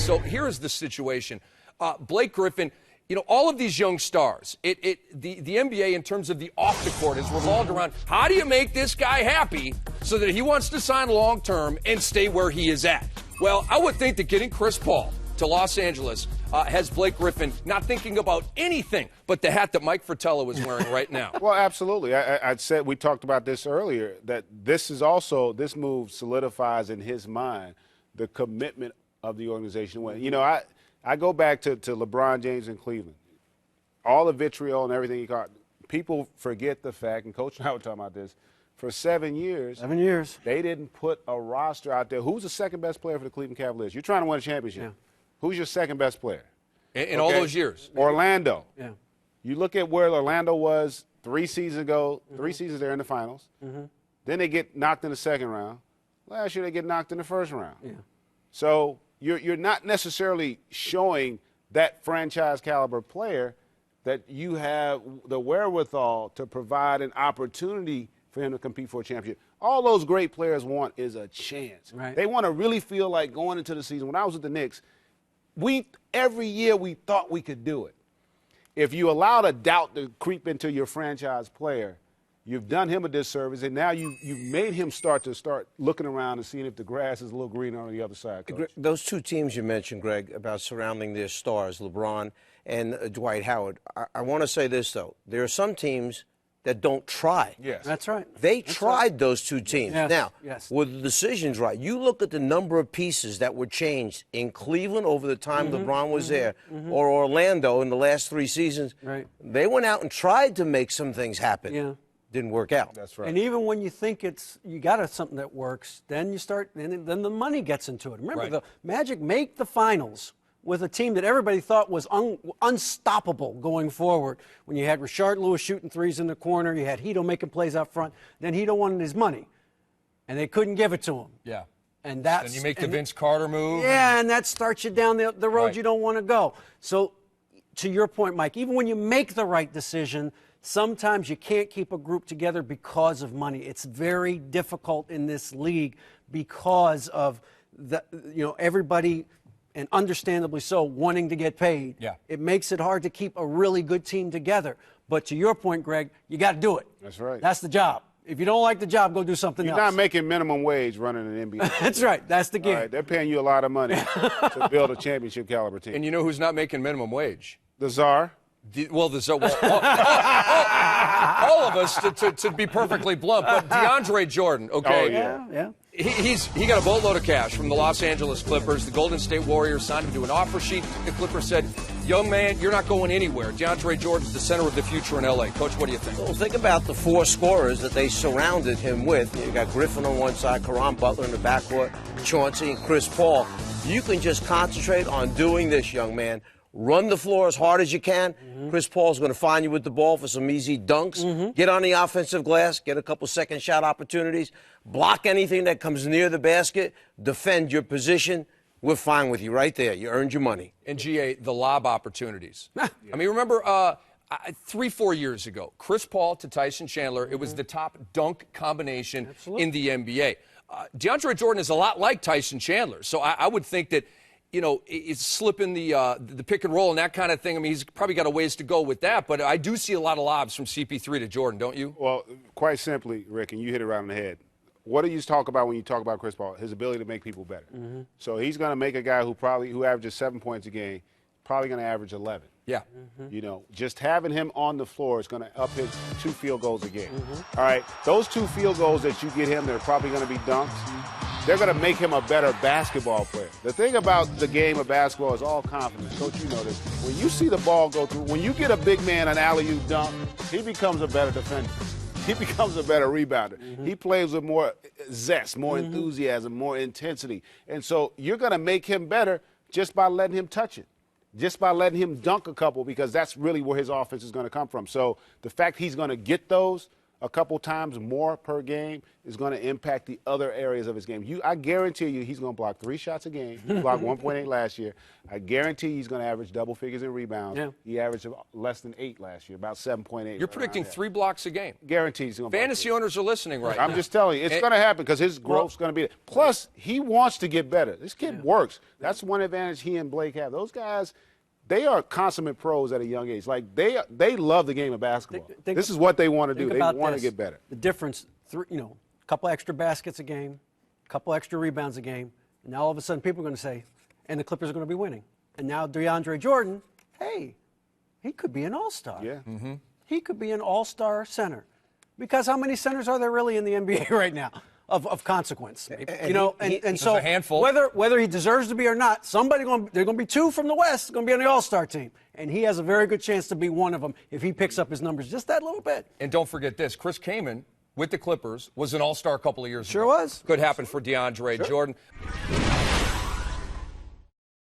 So here is the situation. Blake Griffin, you know, all of these young stars, the NBA in terms of the off the court has revolved around how do you make this guy happy so that he wants to sign long term and stay where he is at. Well, I would think that getting Chris Paul to Los Angeles has Blake Griffin not thinking about anything but the hat that Mike Fratello is wearing right now. Well, absolutely. I'd said we talked about this earlier, that this move solidifies in his mind the commitment of the organization. You know, I go back to LeBron James in Cleveland. All the vitriol and everything he got. People forget the fact, and Coach and I were talking about this, for 7 years. 7 years. They didn't put a roster out there. Who's the second best player for the Cleveland Cavaliers? You're trying to win a championship. Yeah. Who's your second best player? In all those years. Orlando. Yeah. You look at where Orlando was 3 seasons ago, 3 seasons they're in the finals. Then they get knocked in the second round. Last year they get knocked in the first round. Yeah. So you're not necessarily showing that franchise caliber player that you have the wherewithal to provide an opportunity for him to compete for a championship. All those great players want is a chance. Right. They want to really feel like going into the season. When I was with the Knicks, every year we thought we could do it. If you allowed a doubt to creep into your franchise player, you've done him a disservice, and now you've made him start looking around and seeing if the grass is a little greener on the other side, Coach. Those two teams you mentioned, Greg, about surrounding their stars, LeBron and Dwight Howard, I want to say this, though. There are some teams that don't try. Yes. That's right. They tried those two teams. Yes. Now, Yes. were the decisions right? You look at the number of pieces that were changed in Cleveland over the time LeBron was there, or Orlando in the last 3 seasons. Right. They went out and tried to make some things happen. Yeah. Didn't work out. That's right. And even when you think you got something that works, then then the money gets into it. Remember, the Magic make the finals with a team that everybody thought was unstoppable going forward. When you had Rashard Lewis shooting threes in the corner, you had Hito making plays out front, then Hito wanted his money, and they couldn't give it to him. Yeah. And that's and you make the Vince Carter move. Yeah, and that starts you down the road you don't want to go. So, to your point, Mike, even when you make the right decision, sometimes you can't keep a group together because of money. It's very difficult in this league because of everybody, and understandably so, wanting to get paid. Yeah. It makes it hard to keep a really good team together. But to your point, Greg, you got to do it. That's right. That's the job. If you don't like the job, go do something else. You're not making minimum wage running an NBA. That's right. That's the game. All right, they're paying you a lot of money to build a championship caliber team. And you know who's not making minimum wage? The Czar. All of us, to be perfectly blunt, but DeAndre Jordan, okay? Oh, yeah. Yeah. He got a boatload of cash from the Los Angeles Clippers. The Golden State Warriors signed him to an offer sheet. The Clippers said, young man, you're not going anywhere. DeAndre Jordan's the center of the future in L.A. Coach, what do you think? Well, think about the 4 scorers that they surrounded him with. You got Griffin on one side, Caron Butler in the backcourt, Chauncey and Chris Paul. You can just concentrate on doing this, young man. Run the floor as hard as you can. Chris Paul's going to find you with the ball for some easy dunks. Get on the offensive glass. Get a couple second shot opportunities. Block anything that comes near the basket. Defend your position. We're fine with you right there. You earned your money. And, GA, the lob opportunities. I mean, remember 3-4 years ago, Chris Paul to Tyson Chandler, it was the top dunk combination in the NBA. DeAndre Jordan is a lot like Tyson Chandler. So I would think that, you know, it's slipping the pick and roll and that kind of thing. I mean, he's probably got a ways to go with that, but I do see a lot of lobs from CP3 to Jordan, don't you? Well, quite simply, Rick, and you hit it right on the head. What do you talk about when you talk about Chris Paul? His ability to make people better. So he's going to make a guy who averages 7 points a game, probably going to average 11. Yeah. You know, just having him on the floor is going to up his 2 field goals a game. All right, those 2 field goals that you get him, they're probably going to be dunks. They're going to make him a better basketball player. The thing about the game of basketball is all confidence. Coach, you know this. When you see the ball go through, when you get a big man an alley-oop dunk, he becomes a better defender. He becomes a better rebounder. He plays with more zest, more enthusiasm, more intensity. And so you're going to make him better just by letting him touch it, just by letting him dunk a couple, because that's really where his offense is going to come from. So the fact he's going to get those, a couple times more per game is going to impact the other areas of his game. I guarantee you he's going to block 3 shots a game. He blocked 1.8 last year. I guarantee he's going to average double figures in rebounds. Yeah. He averaged less than 8 last year, about 7.8. You're predicting 3 blocks a game. Guaranteed he's going to Fantasy owners are listening right now. I'm just telling you, it's going to happen because his growth's going to be there. Plus, he wants to get better. This kid works. That's one advantage he and Blake have. Those guys, they are consummate pros at a young age. Like, they love the game of basketball. This is what they want to do. They want to get better. The difference, a couple extra baskets a game, a couple extra rebounds a game, and now all of a sudden people are going to say, and the Clippers are going to be winning. And now Deandre Jordan, hey, he could be an all-star. Yeah. Mm-hmm. He could be an all-star center. Because how many centers are there really in the NBA right now? Of consequence, and so a handful. Whether he deserves to be or not, there's going to be 2 from the West going to be on the All-Star team, and he has a very good chance to be one of them if he picks up his numbers just that little bit. And don't forget this: Chris Kaman with the Clippers was an All-Star a couple of years ago. Sure was. Could happen for DeAndre Jordan.